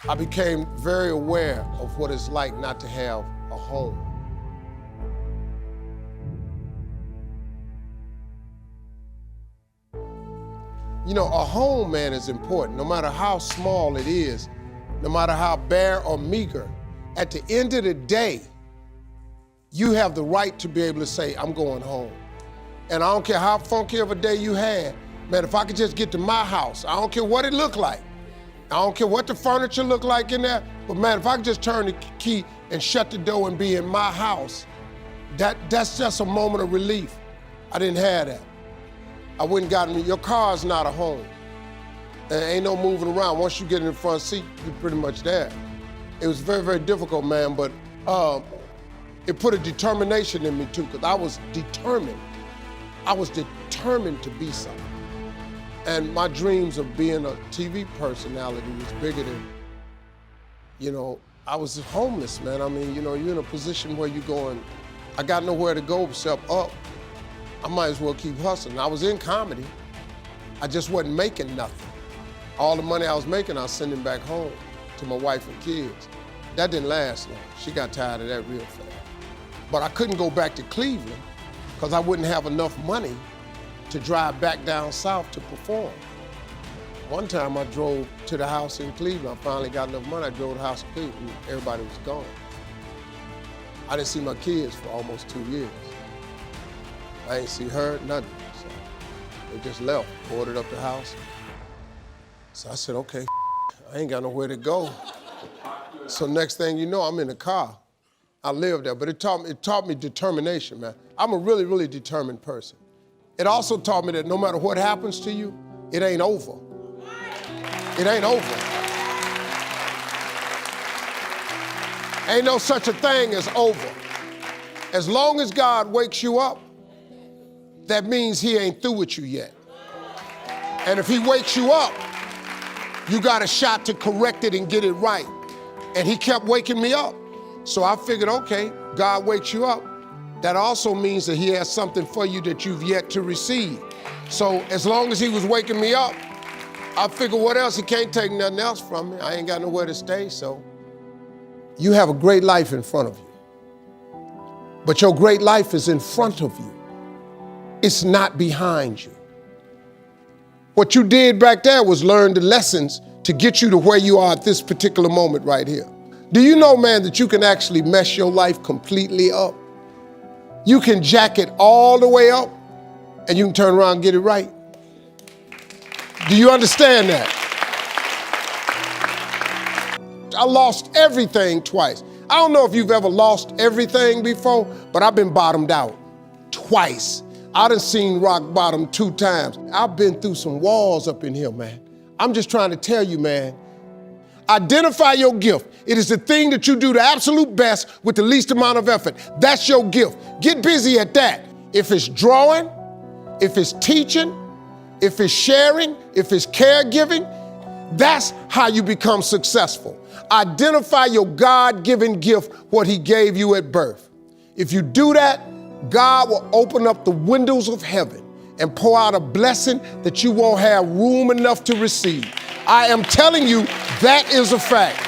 I became very aware of what it's like not to have a home. You know, a home, man, is important, no matter how small it is, no matter how bare or meager. At the end of the day, you have the right to be able to say, I'm going home. And I don't care how funky of a day you had, man, if I could just get to my house, I don't care what it looked like. I don't care what the furniture looked like in there, but man, if I could just turn the key and shut the door and be in my house, that's just a moment of relief. I didn't have that. I wouldn't gotten me. Your car's not a home. There ain't no moving around. Once you get in the front seat, you're pretty much there. It was very, very difficult, man, but it put a determination in me too, because I was determined. I was determined to be something. And my dreams of being a TV personality was bigger than, you know, I was homeless, man. I mean, you know, you're in a position where you're going, I got nowhere to go except up. I might as well keep hustling. I was in comedy. I just wasn't making nothing. All the money I was making, I was sending back home to my wife and kids. That didn't last long. She got tired of that real fast. But I couldn't go back to Cleveland because I wouldn't have enough money to drive back down south to perform. One time I drove to the house in Cleveland. I finally got enough money. I drove to the house in Cleveland. Everybody was gone. I didn't see my kids for almost 2 years. I ain't see her, nothing. So they just left, boarded up the house. So I said, okay, I ain't got nowhere to go. So next thing you know, I'm in the car. I lived there, but it taught me determination, man. I'm a really, really determined person. It also taught me that no matter what happens to you, it ain't over. It ain't over. Ain't no such a thing as over. As long as God wakes you up, that means he ain't through with you yet. And if he wakes you up, you got a shot to correct it and get it right. And he kept waking me up. So I figured, okay, God wakes you up. That also means that he has something for you that you've yet to receive. So as long as he was waking me up, I figured what else? He can't take nothing else from me. I ain't got nowhere to stay, so. You have a great life in front of you. But your great life is in front of you. It's not behind you. What you did back there was learn the lessons to get you to where you are at this particular moment right here. Do you know, man, that you can actually mess your life completely up? You can jack it all the way up and you can turn around and get it right. Do you understand that? I lost everything twice. I don't know if you've ever lost everything before, but I've been bottomed out twice. I done seen rock bottom 2 times. I've been through some walls up in here, man. I'm just trying to tell you, man, identify your gift. It is the thing that you do the absolute best with the least amount of effort. That's your gift. Get busy at that. If it's drawing, if it's teaching, if it's sharing, if it's caregiving, that's how you become successful. Identify your God-given gift, what he gave you at birth. If you do that, God will open up the windows of heaven and pour out a blessing that you won't have room enough to receive. I am telling you, that is a fact.